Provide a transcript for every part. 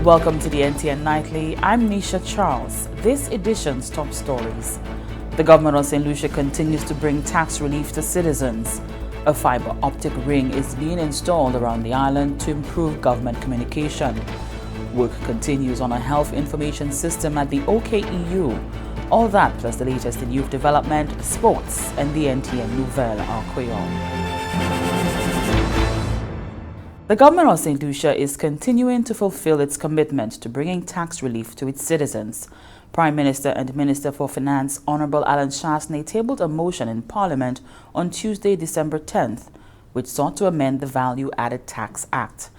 Welcome to the NTN Nightly. I'm Nisha Charles. This edition's top stories. The Government of Saint Lucia continues to bring tax relief to citizens. A fiber optic ring is being installed around the island to improve government communication. Work continues on a health information system at the OKEU. All that plus the latest in youth development, sports, and the NTN Nouvelle OKEU. The Government of Saint Lucia is continuing to fulfill its commitment to bringing tax relief to its citizens. Prime Minister and Minister for Finance Honorable Alan Chasney tabled a motion in Parliament on Tuesday, December 10th, which sought to amend the Value Added Tax Act.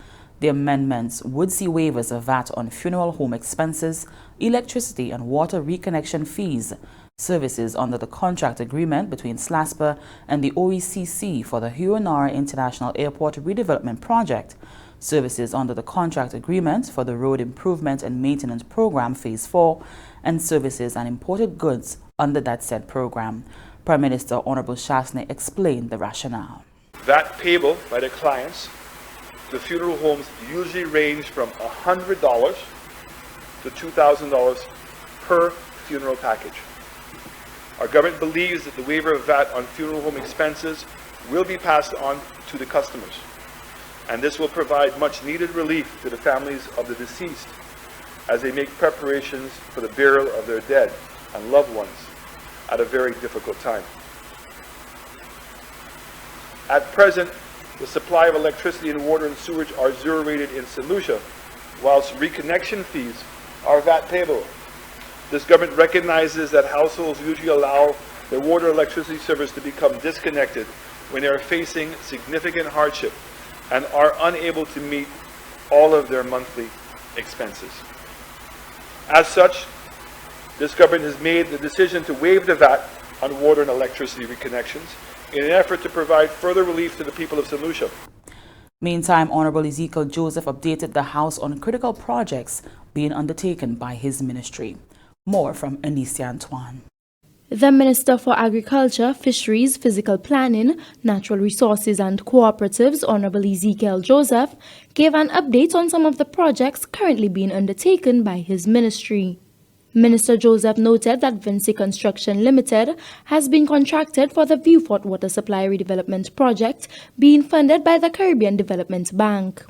The amendments would see waivers of VAT on funeral home expenses, electricity and water reconnection fees, services under the contract agreement between SLASPA and the OECC for the Huonara International Airport Redevelopment Project, services under the contract agreement for the Road Improvement and Maintenance Program Phase 4, and services and imported goods under that said program. Prime Minister Honorable Chasney explained the rationale. VAT payable by the clients to funeral homes usually range from $100 to $2,000 per funeral package. Our government believes that the waiver of VAT on funeral home expenses will be passed on to the customers, and this will provide much needed relief to the families of the deceased as they make preparations for the burial of their dead and loved ones at a very difficult time. At present, the supply of electricity and water and sewage are zero rated in Saint Lucia, whilst reconnection fees are VAT payable. This government recognizes that households usually allow their water and electricity service to become disconnected when they are facing significant hardship and are unable to meet all of their monthly expenses. As such, this government has made the decision to waive the VAT on water and electricity reconnections in an effort to provide further relief to the people of Saint Lucia. Meantime, Honorable Ezekiel Joseph updated the House on critical projects being undertaken by his ministry. More from Anicia Antoine. The Minister for Agriculture, Fisheries, Physical Planning, Natural Resources and Cooperatives, Honorable Ezekiel Joseph, gave an update on some of the projects currently being undertaken by his ministry. Minister Joseph noted that Vinci Construction Limited has been contracted for the Viewfort Water Supply Redevelopment Project being funded by the Caribbean Development Bank.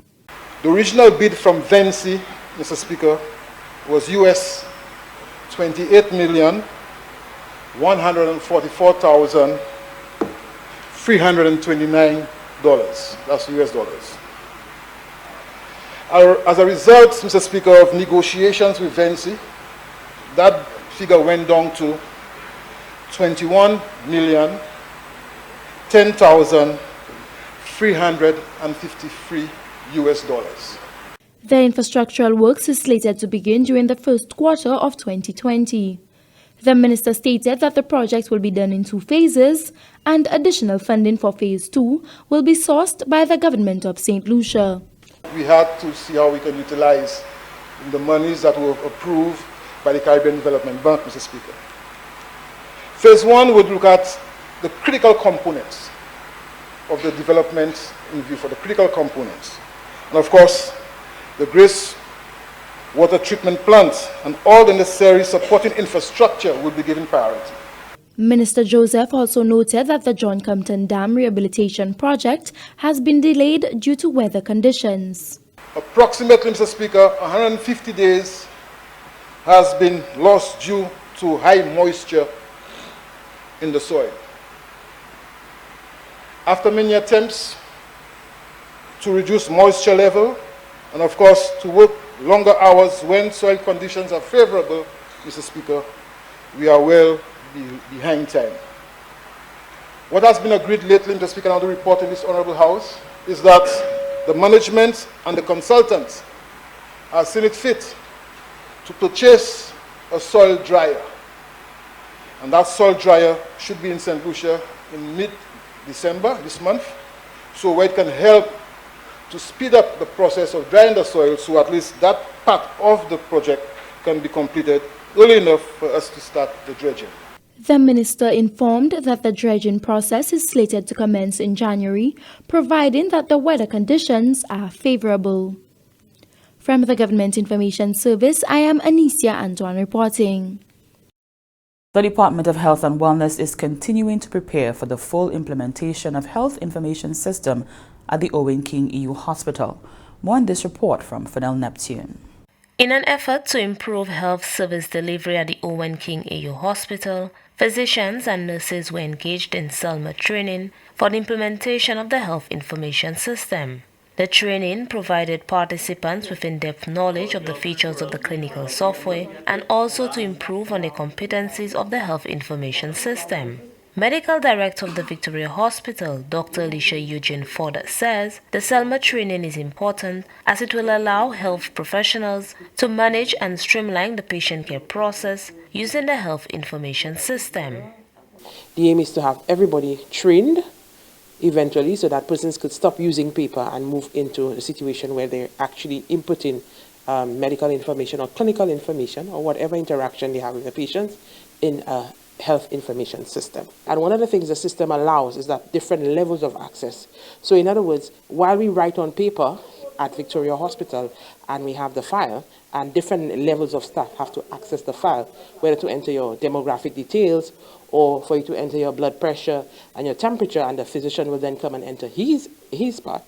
The original bid from Vinci, Mr. Speaker, was US $28,144,329. That's US dollars. As a result, Mr. Speaker, of negotiations with Vinci, that figure went down to $21,010,353 US dollars. The infrastructural works is slated to begin during the first quarter of 2020. The minister stated that the project will be done in 2 phases, and additional funding for phase 2 will be sourced by the Government of Saint Lucia. We had to see how we can utilize the monies that were approved by the Caribbean Development Bank, Mr. Speaker. Phase 1 would look at the critical components of the development in view for the critical components. And of course, the Grace water treatment plant and all the necessary supporting infrastructure will be given priority. Minister Joseph also noted that the John Compton Dam Rehabilitation Project has been delayed due to weather conditions. Approximately, Mr. Speaker, 150 days has been lost due to high moisture in the soil. After many attempts to reduce moisture level, and of course to work longer hours when soil conditions are favorable, Mr. Speaker, we are well behind time. What has been agreed lately, Mr. Speaker, and I'll report in this Honourable House, is that the management and the consultants are seen it fit to purchase a soil dryer. And that soil dryer should be in St. Lucia in mid-December, this month, so where it can help to speed up the process of drying the soil, so at least that part of the project can be completed early enough for us to start the dredging. The minister informed that the dredging process is slated to commence in January, providing that the weather conditions are favorable. From the Government Information Service, I am Anicia Antoine reporting. The Department of Health and Wellness is continuing to prepare for the full implementation of Health Information System at the OKEU Hospital. More in this report from Fennel Neptune. In an effort to improve health service delivery at the OKEU Hospital, physicians and nurses were engaged in SELMA training for the implementation of the Health Information System. The training provided participants with in-depth knowledge of the features of the clinical software and also to improve on the competencies of the Health Information System. Medical Director of the Victoria Hospital, Dr. Alicia Eugene Ford, says the SELMA training is important as it will allow health professionals to manage and streamline the patient care process using the Health Information System. The aim is to have everybody trained eventually so that persons could stop using paper and move into a situation where they're actually inputting medical information or clinical information or whatever interaction they have with the patients in a health information system. And one of the things the system allows is that different levels of access. So in other words, while we write on paper at Victoria Hospital and we have the file, and different levels of staff have to access the file, whether to enter your demographic details or for you to enter your blood pressure and your temperature, and the physician will then come and enter his part.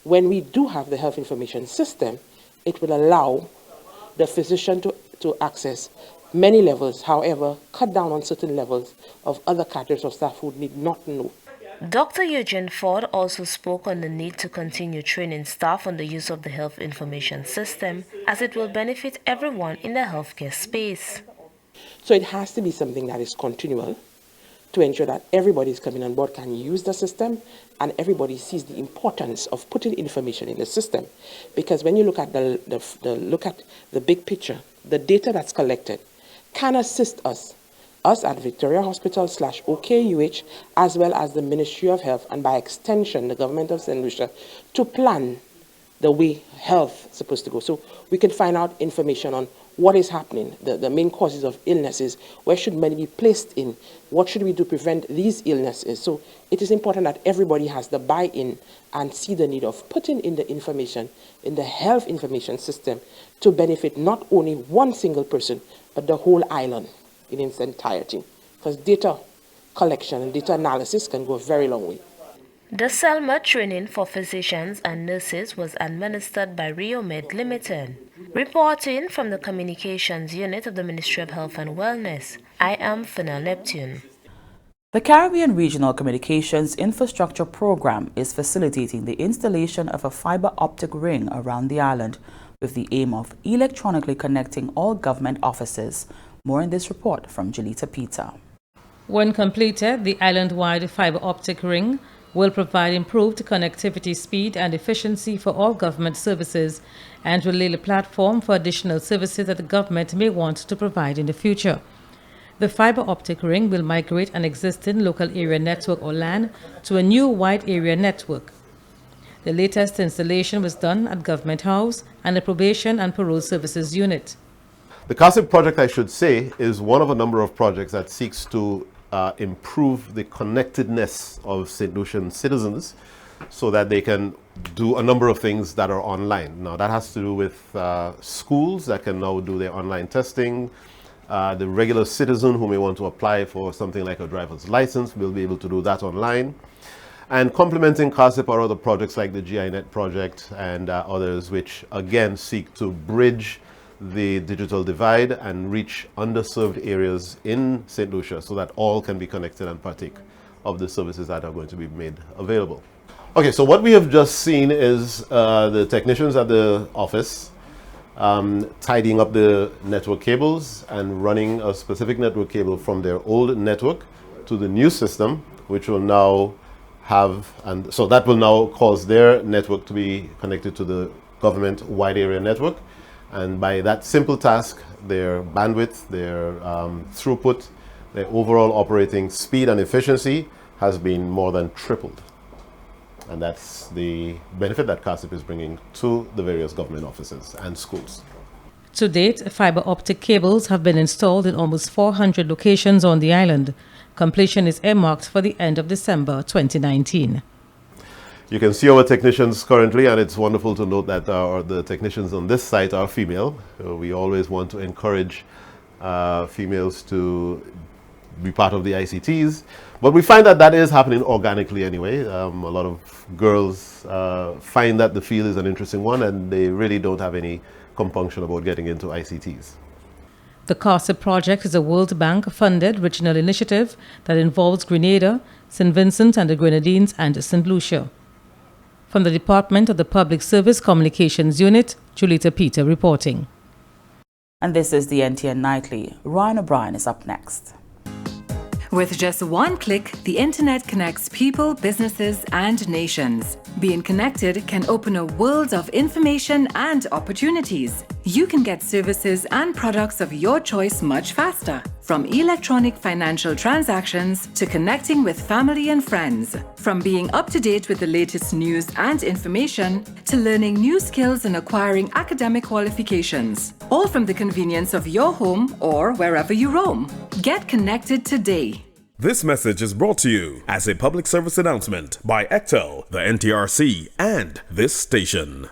When we do have the health information system, it will allow the physician to access many levels, however, cut down on certain levels of other categories of staff who need not know. Dr. Eugene Ford also spoke on the need to continue training staff on the use of the health information system as it will benefit everyone in the healthcare space. So it has to be something that is continual to ensure that everybody is coming on board can use the system and everybody sees the importance of putting information in the system. Because when you look at the big picture, the data that's collected can assist us at Victoria Hospital /OKUH, as well as the Ministry of Health, and by extension, the Government of Saint Lucia, to plan the way health is supposed to go. So we can find out information on what is happening, the main causes of illnesses, where should money be placed in, what should we do to prevent these illnesses. So it is important that everybody has the buy-in and see the need of putting in the information in the health information system to benefit not only one single person, but the whole island in its entirety, because data collection and data analysis can go a very long way. The SELMA training for physicians and nurses was administered by RioMed Limited. Reporting from the Communications Unit of the Ministry of Health and Wellness, I am Fennel Neptune. The Caribbean Regional Communications Infrastructure Program is facilitating the installation of a fiber optic ring around the island with the aim of electronically connecting all government offices. More in this report from Julita Peter. When completed, the island-wide fiber optic ring will provide improved connectivity speed and efficiency for all government services and will lay a platform for additional services that the government may want to provide in the future. The fiber optic ring will migrate an existing local area network or LAN to a new wide area network. The latest installation was done at Government House and the Probation and Parole Services Unit. The CASIP project, I should say, is one of a number of projects that seeks to improve the connectedness of St. Lucian citizens so that they can do a number of things that are online. Now, that has to do with schools that can now do their online testing. The regular citizen who may want to apply for something like a driver's license will be able to do that online. And complementing CASIP are other projects like the GINet project and others which, again, seek to bridge the digital divide and reach underserved areas in St. Lucia so that all can be connected and partake of the services that are going to be made available. Okay, so what we have just seen is the technicians at the office tidying up the network cables and running a specific network cable from their old network to the new system, which will now have, and so that will now cause their network to be connected to the government wide area network. And by that simple task, their bandwidth, their throughput, their overall operating speed and efficiency has been more than tripled. And that's the benefit that CASIP is bringing to the various government offices and schools. To date, fiber optic cables have been installed in almost 400 locations on the island. Completion is earmarked for the end of December 2019. You can see our technicians currently, and it's wonderful to note that the technicians on this site are female. We always want to encourage females to be part of the ICTs, but we find that that is happening organically anyway. A lot of girls find that the field is an interesting one, and they really don't have any compunction about getting into ICTs. The CASA project is a World Bank-funded regional initiative that involves Grenada, St. Vincent and the Grenadines, and St. Lucia. From the Department of the Public Service Communications Unit, Julita Peter reporting. And this is the NTN Nightly. Ryan O'Brien is up next. With just one click, the internet connects people, businesses, and nations. Being connected can open a world of information and opportunities. You can get services and products of your choice much faster. From electronic financial transactions to connecting with family and friends. From being up to date with the latest news and information to learning new skills and acquiring academic qualifications. All from the convenience of your home or wherever you roam. Get connected today. This message is brought to you as a public service announcement by ECTEL, the NTRC, and this station.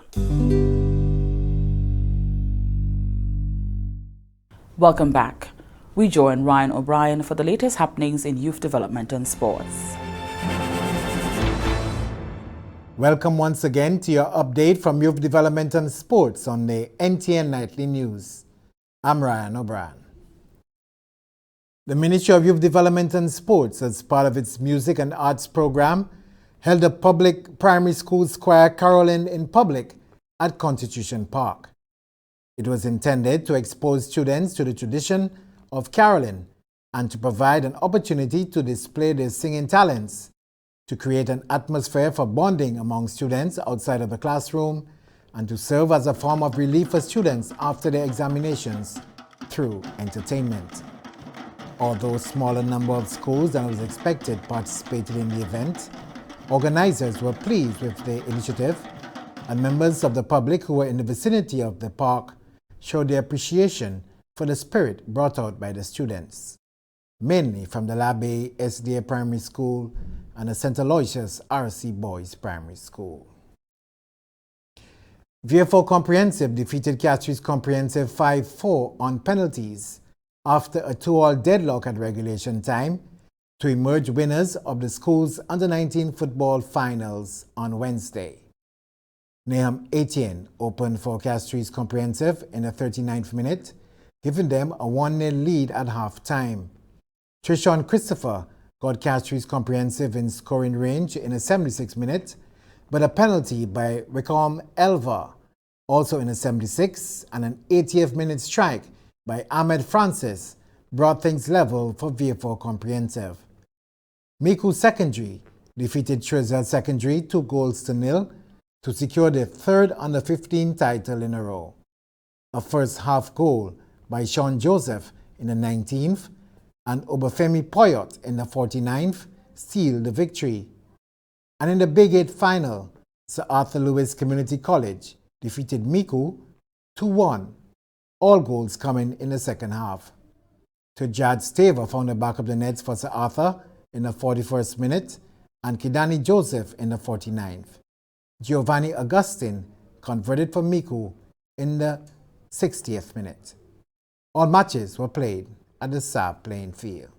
Welcome back. We join Ryan O'Brien for the latest happenings in youth development and sports. Welcome once again to your update from Youth Development and Sports on the NTN Nightly News. I'm Ryan O'Brien. The Ministry of Youth Development and Sports, as part of its music and arts program, held a public primary school choir caroling in public at Constitution Park. It was intended to expose students to the tradition of caroling and to provide an opportunity to display their singing talents, to create an atmosphere for bonding among students outside of the classroom, and to serve as a form of relief for students after their examinations through entertainment. Although a smaller number of schools than was expected participated in the event, organizers were pleased with the initiative, and members of the public who were in the vicinity of the park showed their appreciation for the spirit brought out by the students, mainly from the Labbe SDA Primary School and the St. Aloysius RC Boys Primary School. VFO Comprehensive defeated Castries Comprehensive 5-4 on penalties after a 2-all deadlock at regulation time to emerge winners of the school's Under-19 football finals on Wednesday. Nahum Etienne opened for Castries Comprehensive in the 39th minute, giving them a 1-0 lead at half-time. Trishon Christopher got Castries Comprehensive in scoring range in the 76th minute, but a penalty by Wickham Elva, also in the 76th, and an 80th minute strike by Ahmed Francis brought things level for VFO Comprehensive. Miku Secondary defeated Trezel Secondary 2-0 to secure their third Under-15 title in a row. A first half goal by Sean Joseph in the 19th and Obafemi Poyot in the 49th sealed the victory. And in the Big 8 final, Sir Arthur Lewis Community College defeated Miku 2-1, all goals coming in the second half. Tujad Staver found the back of the nets for Sir Arthur in the 41st minute and Kidani Joseph in the 49th. Giovanni Augustine converted for Miku in the 60th minute. All matches were played at the Saab playing field.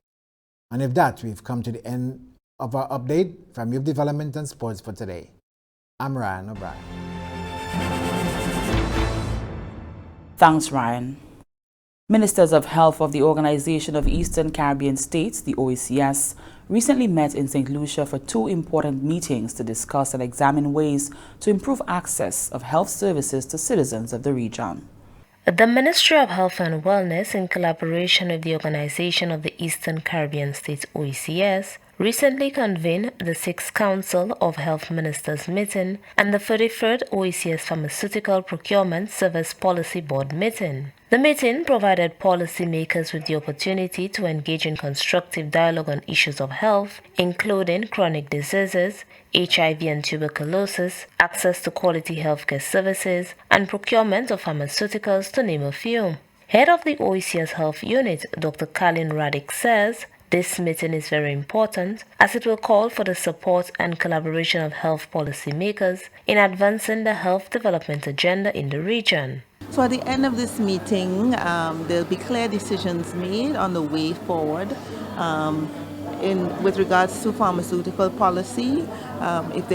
And with that, we've come to the end of our update from Youth Development and Sports for today. I'm Ryan O'Brien. Thanks, Ryan. Ministers of Health of the Organization of Eastern Caribbean States, the OECS, recently met in St. Lucia for 2 important meetings to discuss and examine ways to improve access of health services to citizens of the region. The Ministry of Health and Wellness, in collaboration with the Organization of the Eastern Caribbean States OECS, recently convened the 6th Council of Health Ministers meeting and the 33rd OECS Pharmaceutical Procurement Service Policy Board meeting. The meeting provided policymakers with the opportunity to engage in constructive dialogue on issues of health, including chronic diseases, HIV and tuberculosis, access to quality healthcare services, and procurement of pharmaceuticals, to name a few. Head of the OECS Health Unit, Dr. Kalin Radic, says This meeting is very important as it will call for the support and collaboration of health policymakers in advancing the health development agenda in the region. So at the end of this meeting, there'll be clear decisions made on the way forward with regards to pharmaceutical policy, if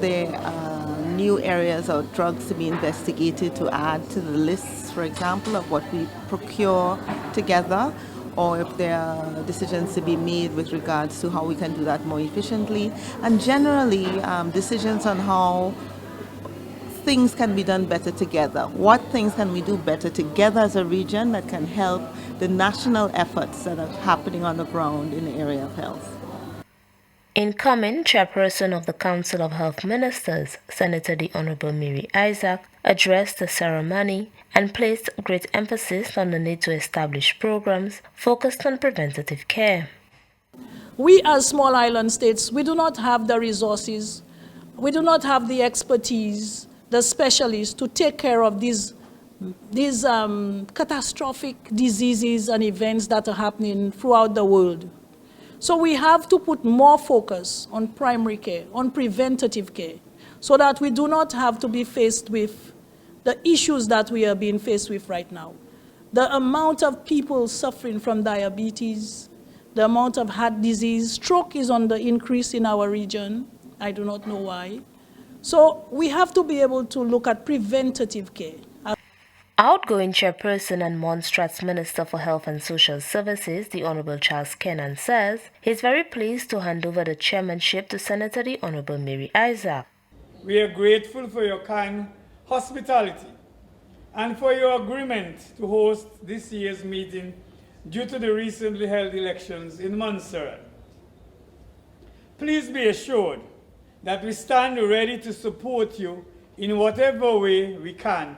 there are new areas or drugs to be investigated to add to the lists, for example, of what we procure together, or if there are decisions to be made with regards to how we can do that more efficiently, and generally decisions on how things can be done better together. What things can we do better together as a region that can help the national efforts that are happening on the ground in the area of health? Incoming Chairperson of the Council of Health Ministers, Senator the Honorable Mary Isaac, addressed the ceremony and placed great emphasis on the need to establish programs focused on preventative care. We as small island states, we do not have the resources, we do not have the expertise, the specialists to take care of these catastrophic diseases and events that are happening throughout the world. So we have to put more focus on primary care, on preventative care, so that we do not have to be faced with the issues that we are being faced with right now. The amount of people suffering from diabetes, the amount of heart disease, stroke is on the increase in our region. I do not know why. So we have to be able to look at preventative care. Outgoing Chairperson and Montserrat's Minister for Health and Social Services, the Honorable Charles Kennan, says he's very pleased to hand over the chairmanship to Senator the Honorable Mary Isaac. We are grateful for your kind hospitality and for your agreement to host this year's meeting due to the recently held elections in Montserrat. Please be assured that we stand ready to support you in whatever way we can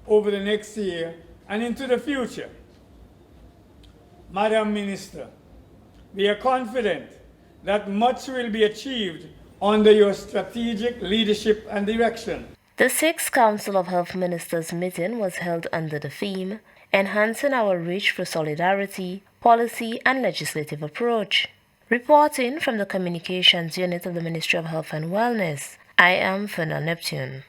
over the next year and into the future. Madam Minister, we are confident that much will be achieved under your strategic leadership and direction. The 6th Council of Health Ministers meeting was held under the theme, Enhancing Our Reach for Solidarity, Policy and Legislative Approach. Reporting from the Communications Unit of the Ministry of Health and Wellness, I am Fernand Neptune.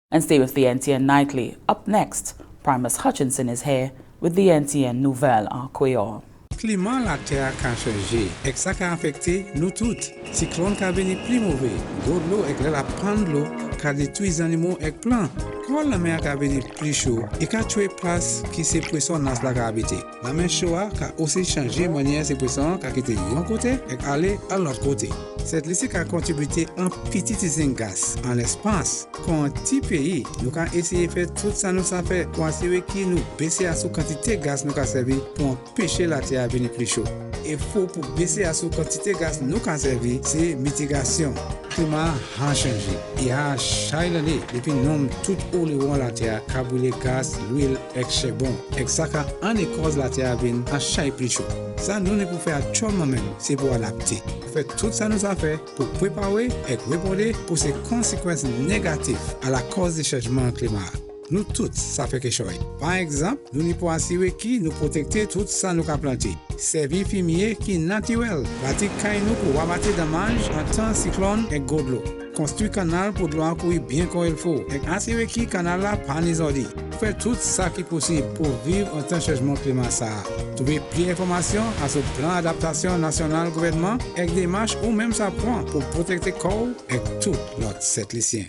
And stay with the NTN Nightly. Up next, Primus Hutchinson is here with the NTN Nouvelle en Créole. Climat la terre a changé et ça a affecté nous toutes. Cyclone qui a venu plus mauvais, gros de l'eau et la panne de l'eau qui a détruit les animaux et plants. Quand la mer qui a venu plus chaud et qui a tué place qui s'est pression dans la habité. La mer chaude a aussi changé manière ces pression qui a quitté d'un côté et aller à l'autre côté. Cette liste a contribué un petit gaz en l'espace. Quand un petit pays, nous avons essayé de faire tout ça nous a fait pour assurer que nous baisser à la quantité de gaz nous a servi pour empêcher la terre à venir plus chaud. Il faut pour baisser à la quantité de gaz nous a servi, c'est mitigation. Le climat a changé. Il y a chaque année, depuis nous tout où les gens la terre, brûler gaz, l'huile et charbon. Et ça en cause la terre à venir à chaque plus chaud. Ça nous ne pouvons faire tout même, c'est pour adapter. Fait tout ça nous a fait pour préparer et répondre pour ces conséquences négatives à la cause du changement climatique. Nous tous, ça fait quelque chose. Par exemple, nous ne pouvons assurer qui nous protecter tout ça nous a planté. Servir fumier qui est naturel. Bâtir caille nous pour abattre dommages en temps cyclone et gros de l'eau. Construire canal pour de l'eau courir bien comme il faut. Et assurer qui canal là pas désordre. Faire tout ça qui est possible pour vivre en temps de changement climatique. Trouver plus d'informations à ce plan d'adaptation national gouvernement et des démarches ou même ça prend pour protéger le corps et tout l'autre satellitien.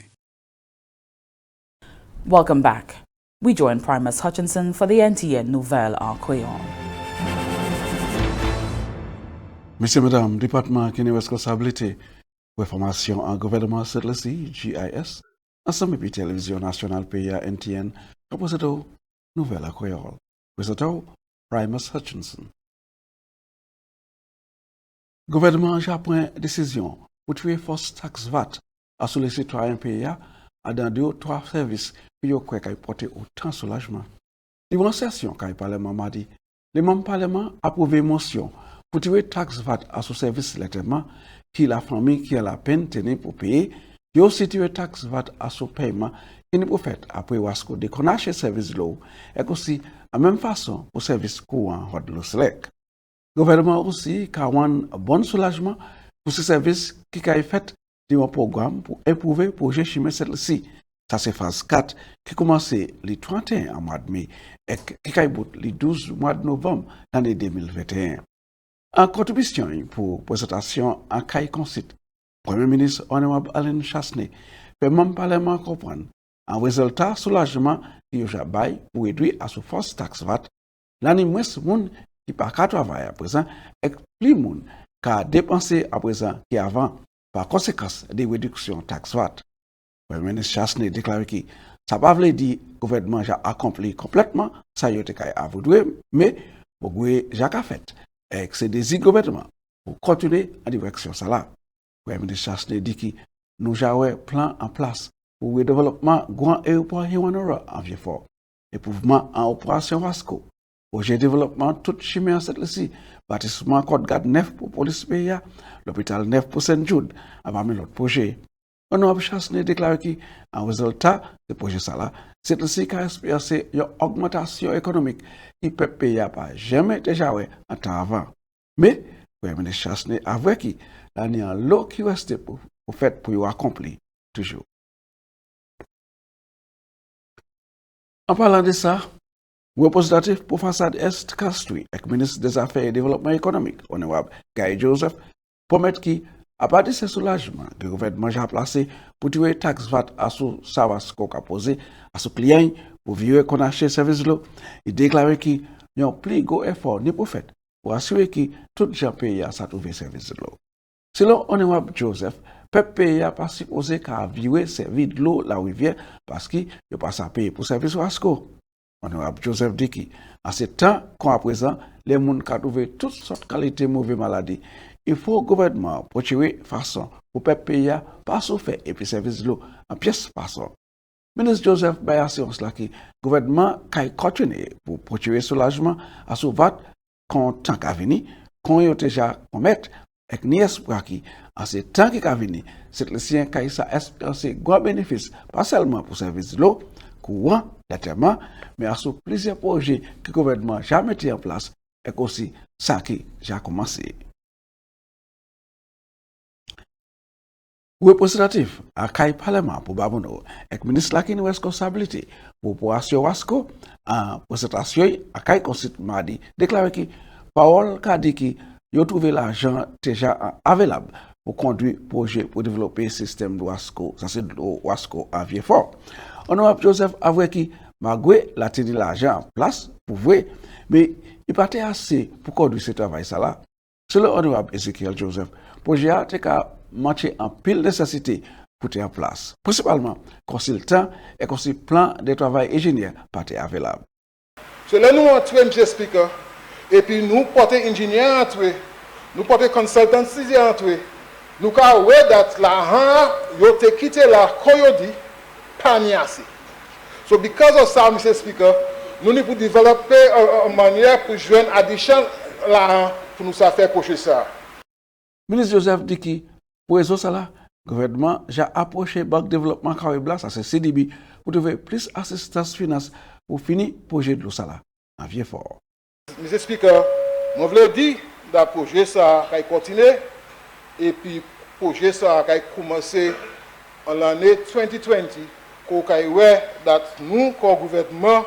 Welcome back. We join Primus Hutchinson for the NTN Nouvelle en Créole. Monsieur, Madame, département qui a une responsabilité pour formation en gouvernement Saint Lucia, GIS, ensemble avec télévision nationale pays NTN, composé de Nouvelle en Créole. Présentant Primus Hutchinson. Gouvernement a pris une décision pour tuer force taxe VAT à sur les citoyens pays à dans 2 ou 3 services qui ont porté autant de soulagement. Durant la session, quand le Parlement m'a dit, les membres du Parlement ont approuvé une motion pour tuer taxe VAT à ce service lettrement qui la famille qui a la peine tenue pour payer, et aussi tuer taxe VAT à ce paiement qui n'est pas fait après Wasco déconnage service de l'eau et aussi, de la même façon, pour service courant de l'eau select. Gouvernement aussi a un bon soulagement pour ce service qui a fait un programme pour éprouver le projet chimie celle-ci. Ça c'est phase 4 qui commence le 31 mois de mai et qui a le 12 mois de novembre l'année 2021. En contribution pour présentation en CAI Concite, Premier ministre Honorable Alain Chasney fait même Parlement comprendre un résultat soulagement qui a bail pour réduire à sous force taxe VAT. L'année moins monde qui pas qu'à travailler à présent et plus monde qui a dépensé à présent qu'avant par conséquence des réductions taxe VAT. Le Premier ministre Chasney déclare que ça ne veut pas dire que le gouvernement a accompli complètement ça y a voulu, mais le gouvernement a fait et que c'est des gouvernements pour continuer en direction ça là. Le Premier ministre Chasney dit que nous avons un plan en place pour le développement grand aéroport Hiwanora en Vieux-Fort, éprouvement en opération Vasco, projet de développement toute chimie en cette ci, bâtiment Côte Garde 9 pour police PIA, l'hôpital 9 pour Saint-Jude, avant l'autre projet. Honorable Chasney déclare qu'en résultat de projet ça là, cette ci a experiencé une augmentation économique qui peut payer pas jamais déjà en temps avant. Mais, le Premier ministre Chasney avoue qu'il y a un lot qui reste pour faire pour y accomplir toujours. En parlant de ça, le représentatif pour façade Est Castries et le ministre des Affaires et Développement économique, honorable Guy Joseph, promet qu'à partir de ce soulagement, le gouvernement a placé pour tuer taxe VAT à ce service qu'on a posé à ce client pour vivre qu'on achète service l'eau. Il déclare qu'il y a un plus gros effort ni pour fait pour assurer que tout gens pays à trouver service de l'eau. Selon honorable Joseph, peuple pays a pas supposé qu'à vivre service de l'eau la rivière parce qu'il n'a pas à payer pour service Wasco. Honorable Joseph dit qu'à ce temps qu'à présent, les gens qui ont trouvé toutes sortes de qualités de mauvaises maladies, il faut le gouvernement pour tirer façon pour peuple pays pas souffrir et puis service de l'eau en pièces façon. Ministre Joseph Baye assurance là que le gouvernement qui continue pour procurer soulagement à ce VAT qu'on tant qu'à venir, qu'on y a déjà commettre et ni espoir qui en ce temps qui a venir, c'est le sien qui a espéré grand bénéfice pas seulement pour service de l'eau, courant, l'éternement, mais à ce plusieurs projets que le gouvernement a jamais mis en place et aussi ça qui a commencé. Représentatif à Caille Parlement pour Babono et le ministre la qui a responsabilité pour assurer Wasco en présentation à Caille Concite mardi déclaré que parole qu'a dit que il a trouvé l'argent déjà available pour conduire le projet pour développer le système de Wasco, ça c'est de Wasco en Vieux-Fort. Honorable Joseph avoue que malgré la tenue de l'argent en place pour voir, mais il pas assez pour conduire ce travail ça là. Selon honorable Ezekiel Joseph, le projet a matché en pile nécessité pour être en place. Principalement, consultant et aussi plan de travail ingénieur pas available. So là nous entrons, M. Speaker, et puis nous portons ingénieur entrer, nous portons consultancy entrer, nous avons vu que l'argent a quitté la Coyote, pas assez. So because of that, Mr. Speaker, nous devons développer une manière pour joindre addition l'argent pour nous faire projet ça. Ministre Joseph dit que pour résoudre cela, le gouvernement a approché la Banque de développement Cariblas, ça c'est CDB, pour trouver plus d'assistance finance pour finir le projet de l'eau en Vieux-Fort. Mr. Speaker, je voulais dire que le projet ça va continuer et puis le projet ça va commencer en l'année 2020 pour que nous, comme gouvernement,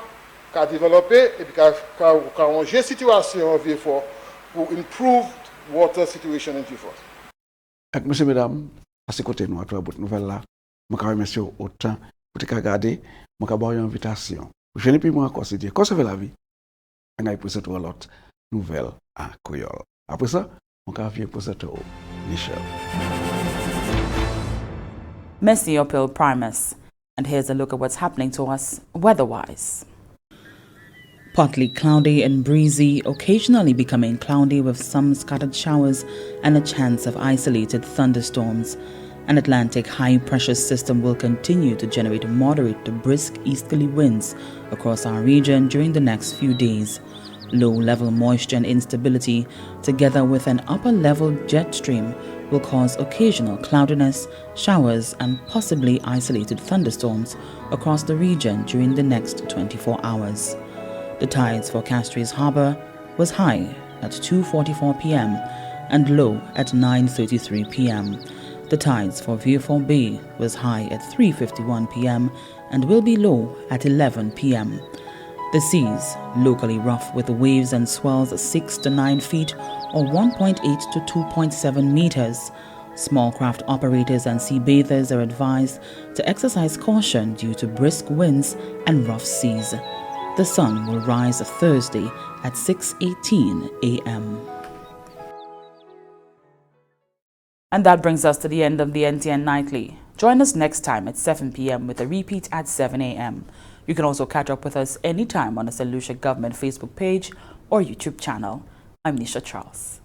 a développé et puis qu'on arrangé la situation en Vieux-Fort pour improve water situation in Vieux-Fort. Monsieur, mesdames, à ce côté, nous avons trois nouvelles là. Je vous remercie autant pour te regarder. Je vous avoir une invitation. Je n'ai plus moi encore se dire, conservez la vie. Et nous présente l'autre nouvelle en créole. Après ça, je vais présenter Michel. Merci, Opil Primus. And here's a look at what's happening to us weather-wise. Partly cloudy and breezy, occasionally becoming cloudy with some scattered showers and a chance of isolated thunderstorms. An Atlantic high-pressure system will continue to generate moderate to brisk easterly winds across our region during the next few days. Low-level moisture and instability, together with an upper-level jet stream, will cause occasional cloudiness, showers, and possibly isolated thunderstorms across the region during the next 24 hours. The tides for Castries Harbour was high at 2:44 p.m. and low at 9:33 p.m. The tides for Vieux-Fort Bay was high at 3:51 p.m. and will be low at 11 p.m. The seas, locally rough with waves and swells 6 to 9 feet or 1.8 to 2.7 meters. Small craft operators and sea bathers are advised to exercise caution due to brisk winds and rough seas. The sun will rise Thursday at 6:18 a.m. And that brings us to the end of the NTN Nightly. Join us next time at 7 p.m. with a repeat at 7 a.m. You can also catch up with us anytime on the St. Lucia Government Facebook page or YouTube channel. I'm Nisha Charles.